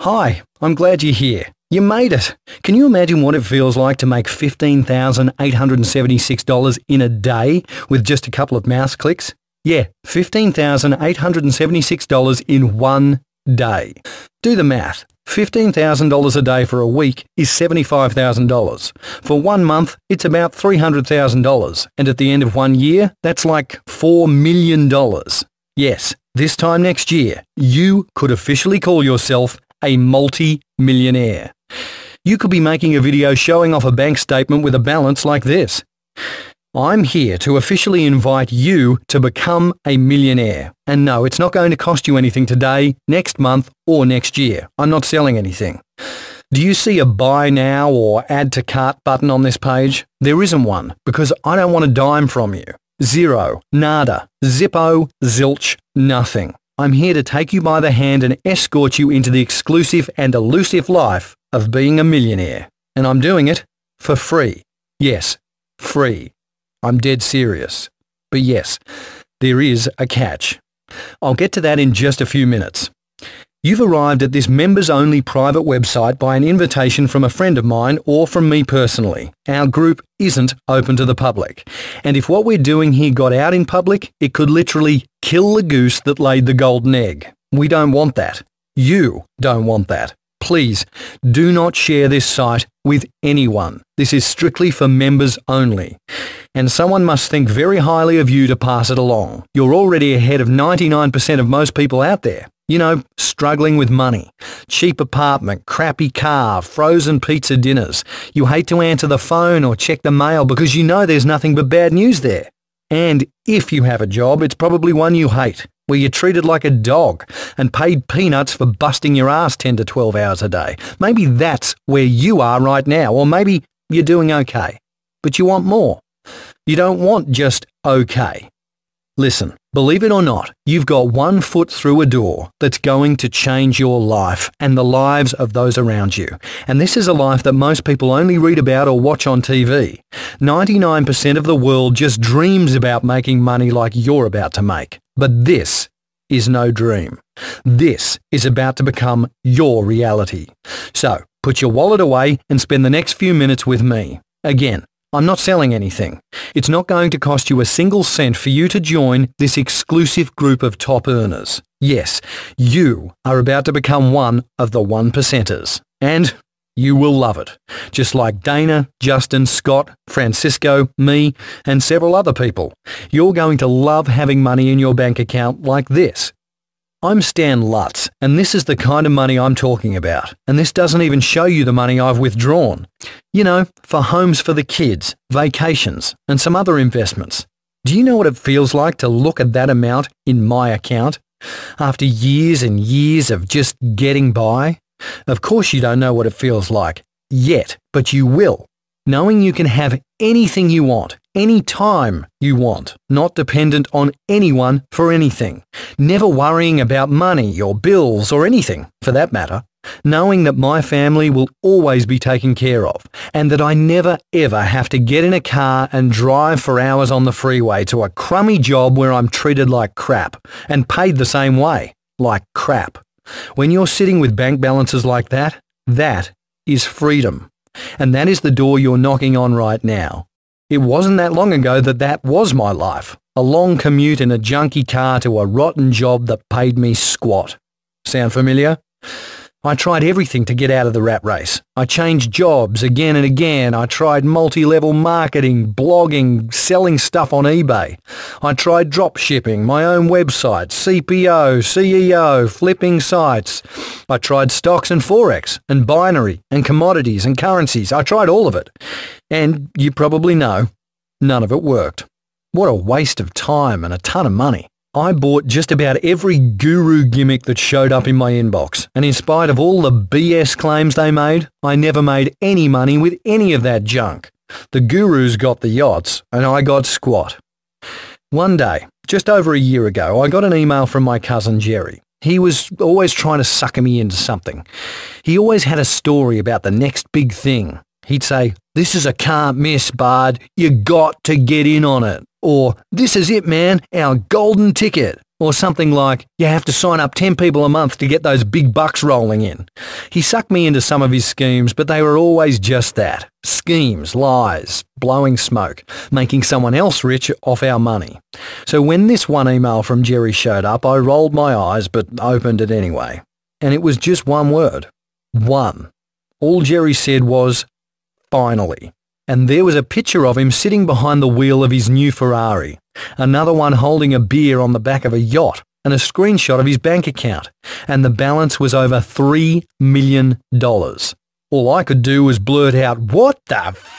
Hi, I'm glad you're here. You made it. Can you imagine what it feels like to make $15,876 in a day with just a couple of mouse clicks? Yeah, $15,876 in one day. Do the math. $15,000 a day for a week is $75,000. For 1 month, it's about $300,000. And at the end of 1 year, that's like $4 million. Yes, this time next year, you could officially call yourself a multi-millionaire. You could be making a video showing off a bank statement with a balance like this. I'm here to officially invite you to become a millionaire. And no, it's not going to cost you anything today, next month, or next year. I'm not selling anything. Do you see a buy now or add to cart button on this page? There isn't one, because I don't want a dime from you. Zero, nada, zippo, zilch, nothing. I'm here to take you by the hand and escort you into the exclusive and elusive life of being a millionaire. And I'm doing it for free. Yes, free. I'm dead serious. But yes, there is a catch. I'll get to that in just a few minutes. You've arrived at this members-only private website by an invitation from a friend of mine or from me personally. Our group isn't open to the public. And if what we're doing here got out in public, it could literally kill the goose that laid the golden egg. We don't want that. You don't want that. Please, do not share this site with anyone. This is strictly for members only. And someone must think very highly of you to pass it along. You're already ahead of 99% of most people out there. You know, struggling with money, cheap apartment, crappy car, frozen pizza dinners. You hate to answer the phone or check the mail because you know there's nothing but bad news there. And if you have a job, it's probably one you hate, where you're treated like a dog and paid peanuts for busting your ass 10 to 12 hours a day. Maybe that's where you are right now, or maybe you're doing okay, but you want more. You don't want just okay. Listen, believe it or not, you've got 1 foot through a door that's going to change your life and the lives of those around you. And this is a life that most people only read about or watch on TV. 99% of the world just dreams about making money like you're about to make. But this is no dream. This is about to become your reality. So, put your wallet away and spend the next few minutes with me. Again, I'm not selling anything. It's not going to cost you a single cent for you to join this exclusive group of top earners. Yes, you are about to become one of the 1%ers. And you will love it. Just like Dana, Justin, Scott, Francisco, me, and several other people. You're going to love having money in your bank account like this. I'm Stan Lutz, and this is the kind of money I'm talking about. And this doesn't even show you the money I've withdrawn. You know, for homes for the kids, vacations, and some other investments. Do you know what it feels like to look at that amount in my account? After years and years of just getting by? Of course you don't know what it feels like yet, but you will. Knowing you can have anything you want, any time you want, not dependent on anyone for anything. Never worrying about money or bills or anything, for that matter. Knowing that my family will always be taken care of, and that I never ever have to get in a car and drive for hours on the freeway to a crummy job where I'm treated like crap, and paid the same way, like crap. When you're sitting with bank balances like that, that is freedom. And that is the door you're knocking on right now. It wasn't that long ago that was my life. A long commute in a junky car to a rotten job that paid me squat. Sound familiar? I tried everything to get out of the rat race. I changed jobs again and again. I tried multi-level marketing, blogging, selling stuff on eBay. I tried drop shipping, my own website, CPO, CEO, flipping sites. I tried stocks and Forex and binary and commodities and currencies. I tried all of it. And you probably know, none of it worked. What a waste of time and a ton of money. I bought just about every guru gimmick that showed up in my inbox, and in spite of all the BS claims they made, I never made any money with any of that junk. The gurus got the yachts, and I got squat. One day, just over a year ago, I got an email from my cousin Jerry. He was always trying to sucker me into something. He always had a story about the next big thing. He'd say, "This is a can't miss, bud. You got to get in on it." Or, "This is it, man, our golden ticket." or something like, you have to sign up 10 people a month to get those big bucks rolling in. He sucked me into some of his schemes, but they were always just that. Schemes, lies, blowing smoke, making someone else rich off our money. So when this one email from Jerry showed up, I rolled my eyes but opened it anyway. And it was just one word. One. All Jerry said was, finally. And there was a picture of him sitting behind the wheel of his new Ferrari, another one holding a beer on the back of a yacht, and a screenshot of his bank account, and the balance was over $3 million. All I could do was blurt out, "What the f***?"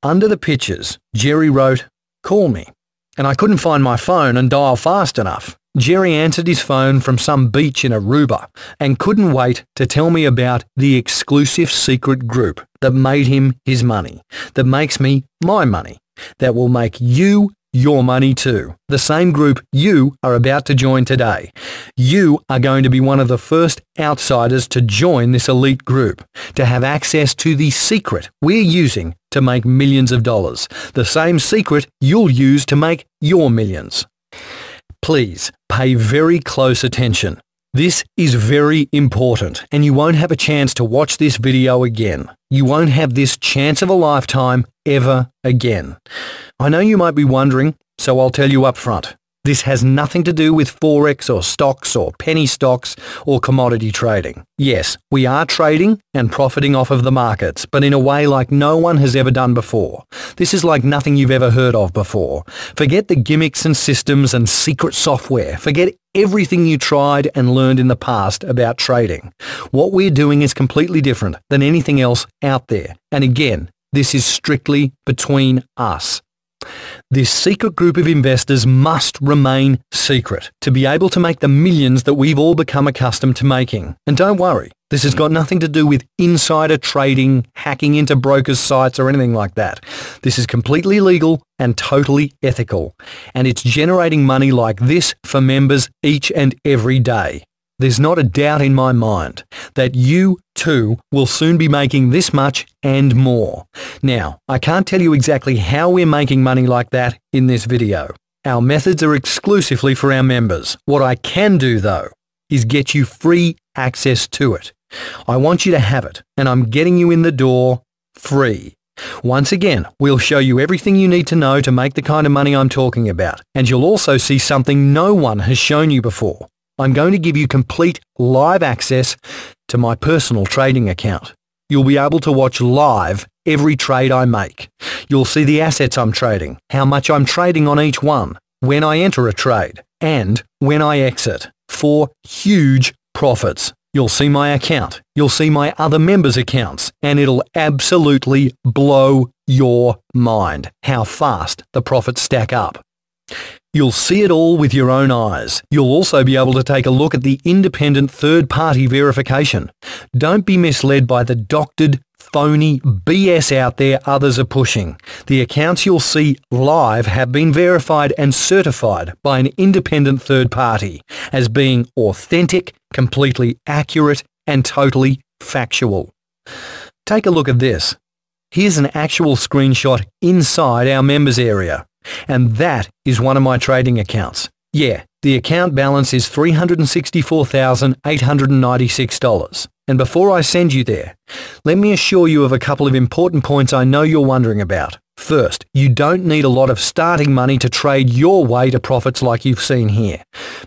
Under the pictures, Jerry wrote, "Call me." And I couldn't find my phone and dial fast enough. Jerry answered his phone from some beach in Aruba and couldn't wait to tell me about the exclusive secret group that made him his money, that makes me my money, that will make you your money too. The same group you are about to join today. You are going to be one of the first outsiders to join this elite group, to have access to the secret we're using to make millions of dollars, the same secret you'll use to make your millions. Please pay very close attention. This is very important, and you won't have a chance to watch this video again. You won't have this chance of a lifetime ever again. I know you might be wondering, so I'll tell you up front. This has nothing to do with Forex or stocks or penny stocks or commodity trading. Yes, we are trading and profiting off of the markets, but in a way like no one has ever done before. This is like nothing you've ever heard of before. Forget the gimmicks and systems and secret software. Forget everything you tried and learned in the past about trading. What we're doing is completely different than anything else out there. And again, this is strictly between us. This secret group of investors must remain secret to be able to make the millions that we've all become accustomed to making. And don't worry, this has got nothing to do with insider trading, hacking into brokers' sites or anything like that. This is completely legal and totally ethical. And it's generating money like this for members each and every day. There's not a doubt in my mind that you too will soon be making this much and more. Now, I can't tell you exactly how we're making money like that in this video. Our methods are exclusively for our members. What I can do though is get you free access to it. I want you to have it, and I'm getting you in the door free. Once again, we'll show you everything you need to know to make the kind of money I'm talking about, and you'll also see something no one has shown you before. I'm going to give you complete live access to my personal trading account. You'll be able to watch live every trade I make. You'll see the assets I'm trading, how much I'm trading on each one, when I enter a trade, and when I exit, for huge profits. You'll see my account, you'll see my other members' accounts, and it'll absolutely blow your mind how fast the profits stack up. You'll see it all with your own eyes. You'll also be able to take a look at the independent third-party verification. Don't be misled by the doctored, phony BS out there others are pushing. The accounts you'll see live have been verified and certified by an independent third party as being authentic, completely accurate, and totally factual. Take a look at this. Here's an actual screenshot inside our members area. And that is one of my trading accounts. Yeah, the account balance is $364,896. And before I send you there, let me assure you of a couple of important points I know you're wondering about. First, you don't need a lot of starting money to trade your way to profits like you've seen here.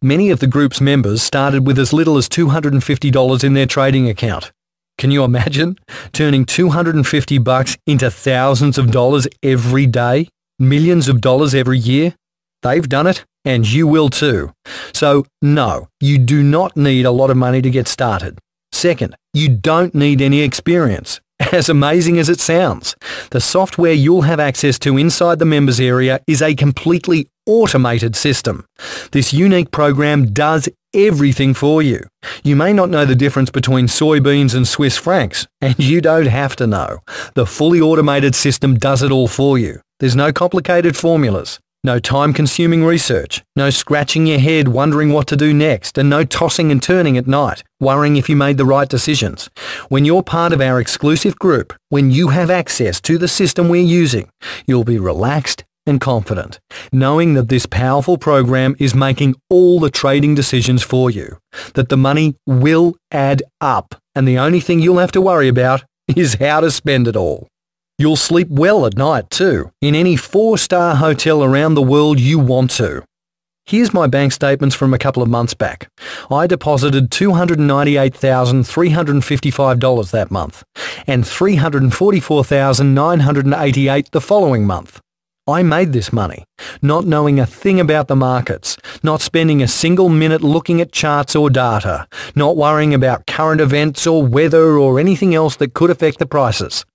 Many of the group's members started with as little as $250 in their trading account. Can you imagine turning $250 into thousands of dollars every day? Millions of dollars every year? They've done it, and you will too. So, no, you do not need a lot of money to get started. Second, you don't need any experience. As amazing as it sounds, the software you'll have access to inside the members area is a completely automated system. This unique program does everything for you. You may not know the difference between soybeans and Swiss francs, and you don't have to know. The fully automated system does it all for you. There's no complicated formulas, no time-consuming research, no scratching your head wondering what to do next, and no tossing and turning at night, worrying if you made the right decisions. When you're part of our exclusive group, when you have access to the system we're using, you'll be relaxed and confident, knowing that this powerful program is making all the trading decisions for you, that the money will add up, and the only thing you'll have to worry about is how to spend it all. You'll sleep well at night too, in any 4-star hotel around the world you want to. Here's my bank statements from a couple of months back. I deposited $298,355 that month and $344,988 the following month. I made this money, not knowing a thing about the markets, not spending a single minute looking at charts or data, not worrying about current events or weather or anything else that could affect the prices,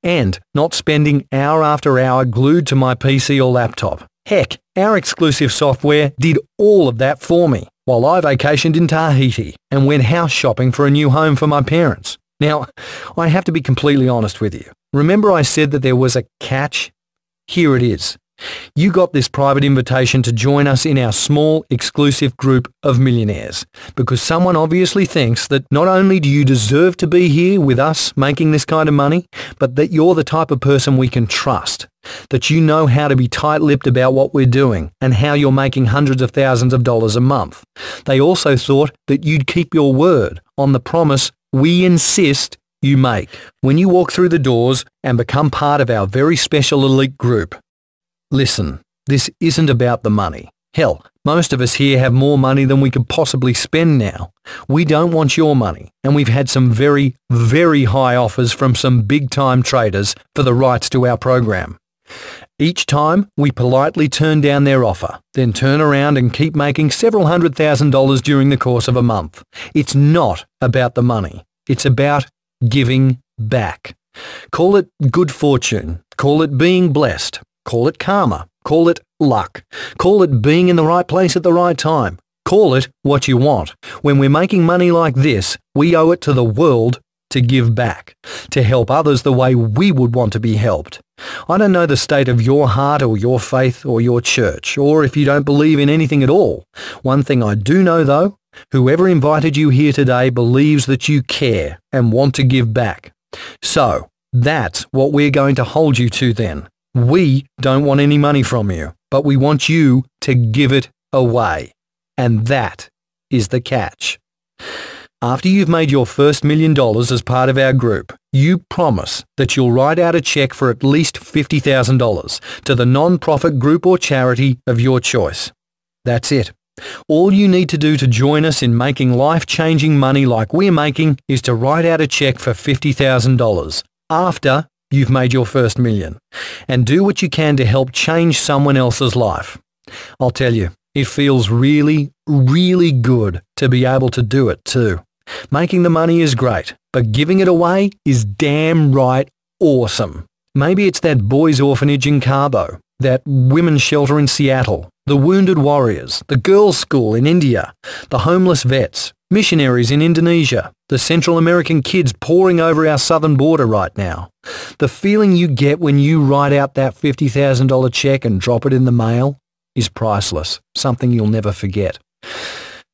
and not spending hour after hour glued to my PC or laptop. Heck, our exclusive software did all of that for me, while I vacationed in Tahiti and went house shopping for a new home for my parents. Now, I have to be completely honest with you. Remember I said that there was a catch? Here it is. You got this private invitation to join us in our small, exclusive group of millionaires because someone obviously thinks that not only do you deserve to be here with us making this kind of money, but that you're the type of person we can trust, that you know how to be tight-lipped about what we're doing and how you're making hundreds of thousands of dollars a month. They also thought that you'd keep your word on the promise we insist you make when you walk through the doors and become part of our very special elite group. Listen, this isn't about the money. Hell, most of us here have more money than we could possibly spend now. We don't want your money, and we've had some very, very high offers from some big-time traders for the rights to our program. Each time, we politely turn down their offer, then turn around and keep making several $100,000 during the course of a month. It's not about the money. It's about giving back. Call it good fortune. Call it being blessed. Call it karma. Call it luck. Call it being in the right place at the right time. Call it what you want. When we're making money like this, we owe it to the world to give back, to help others the way we would want to be helped. I don't know the state of your heart or your faith or your church, or if you don't believe in anything at all. One thing I do know though, whoever invited you here today believes that you care and want to give back. So, that's what we're going to hold you to then. We don't want any money from you, but we want you to give it away. And that is the catch. After you've made your first $1 million as part of our group, you promise that you'll write out a check for at least $50,000 to the non-profit group or charity of your choice. That's it. All you need to do to join us in making life-changing money like we're making is to write out a check for $50,000 after you've made your first $1 million, and do what you can to help change someone else's life. I'll tell you, it feels really, really good to be able to do it too. Making the money is great, but giving it away is damn right awesome. Maybe it's that boys' orphanage in Cabo, that women's shelter in Seattle, the wounded warriors, the girls' school in India, the homeless vets, missionaries in Indonesia, the Central American kids pouring over our southern border right now. The feeling you get when you write out that $50,000 check and drop it in the mail is priceless, something you'll never forget.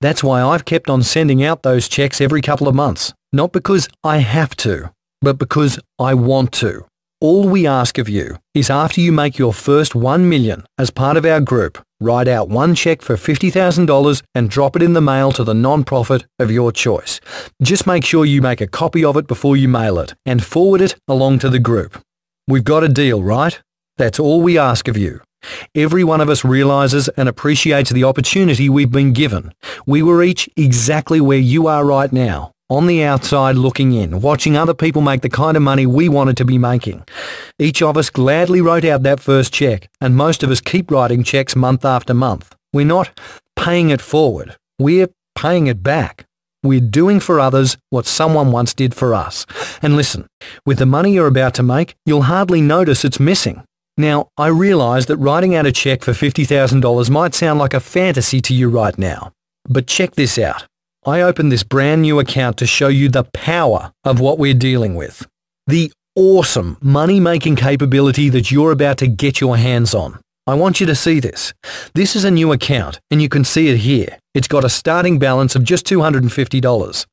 That's why I've kept on sending out those checks every couple of months, not because I have to, but because I want to. All we ask of you is after you make your first $1 million as part of our group, write out one check for $50,000 and drop it in the mail to the non-profit of your choice. Just make sure you make a copy of it before you mail it and forward it along to the group. We've got a deal, right? That's all we ask of you. Every one of us realizes and appreciates the opportunity we've been given. We were each exactly where you are right now, on the outside looking in, watching other people make the kind of money we wanted to be making. Each of us gladly wrote out that first check, and most of us keep writing checks month after month. We're not paying it forward. We're paying it back. We're doing for others what someone once did for us. And listen, with the money you're about to make, you'll hardly notice it's missing. Now, I realize that writing out a check for $50,000 might sound like a fantasy to you right now. But check this out. I opened this brand new account to show you the power of what we're dealing with. The awesome money-making capability that you're about to get your hands on. I want you to see this. This is a new account, and you can see it here. It's got a starting balance of just $250.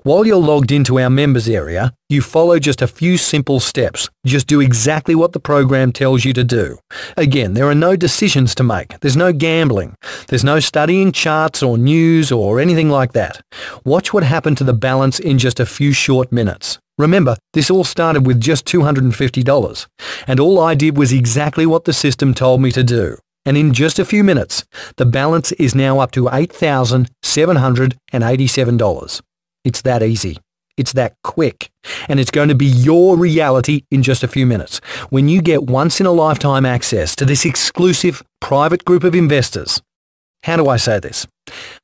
While you're logged into our members area, you follow just a few simple steps. Just do exactly what the program tells you to do. Again, there are no decisions to make. There's no gambling. There's no studying charts or news or anything like that. Watch what happened to the balance in just a few short minutes. Remember, this all started with just $250, and all I did was exactly what the system told me to do. And in just a few minutes, the balance is now up to $8,787. It's that easy. It's that quick. And it's going to be your reality in just a few minutes when you get once-in-a-lifetime access to this exclusive private group of investors. How do I say this?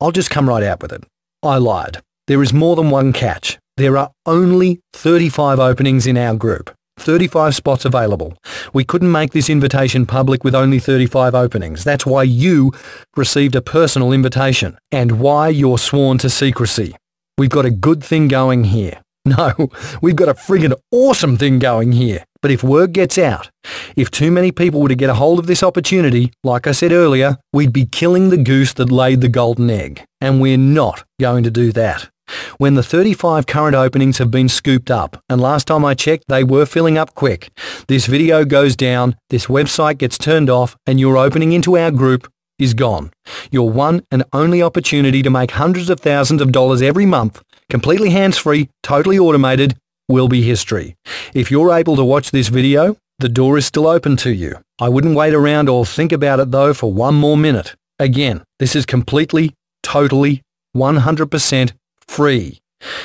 I'll just come right out with it. I lied. There is more than one catch. There are only 35 openings in our group. 35 spots available. We couldn't make this invitation public with only 35 openings. That's why you received a personal invitation and why you're sworn to secrecy. We've got a good thing going here. No, we've got a friggin' awesome thing going here. But if word gets out, if too many people were to get a hold of this opportunity, like I said earlier, we'd be killing the goose that laid the golden egg. And we're not going to do that. When the 35 current openings have been scooped up, and last time I checked, they were filling up quick, this video goes down, this website gets turned off, and your opening into our group is gone. Your one and only opportunity to make hundreds of thousands of dollars every month, completely hands-free, totally automated, will be history. If you're able to watch this video, the door is still open to you. I wouldn't wait around or think about it though for one more minute. Again, this is completely, totally, 100% free.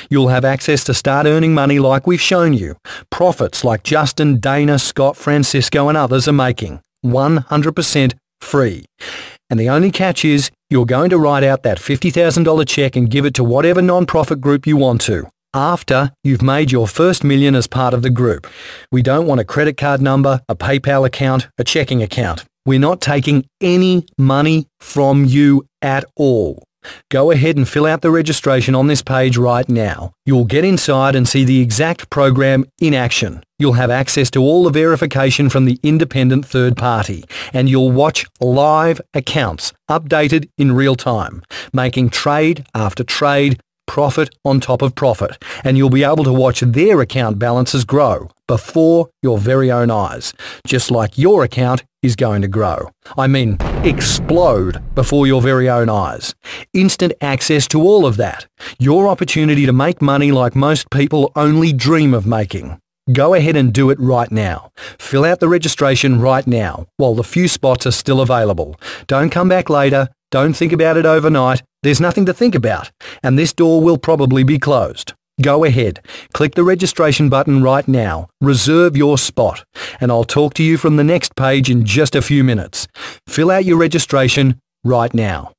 You'll have access to start earning money like we've shown you. Profits like Justin, Dana, Scott, Francisco and others are making. 100% free. And the only catch is you're going to write out that $50,000 check and give it to whatever non-profit group you want to, after you've made your first million as part of the group. We don't want a credit card number, a PayPal account, a checking account. We're not taking any money from you at all. Go ahead and fill out the registration on this page right now. You'll get inside and see the exact program in action. You'll have access to all the verification from the independent third party, and you'll watch live accounts updated in real time, making trade after trade, profit on top of profit, and you'll be able to watch their account balances grow before your very own eyes, just like your account is going to grow. I mean, explode before your very own eyes. Instant access to all of that. Your opportunity to make money like most people only dream of making. Go ahead and do it right now. Fill out the registration right now while the few spots are still available. Don't come back later. Don't think about it overnight. There's nothing to think about, and this door will probably be closed. Go ahead, click the registration button right now, reserve your spot, and I'll talk to you from the next page in just a few minutes. Fill out your registration right now.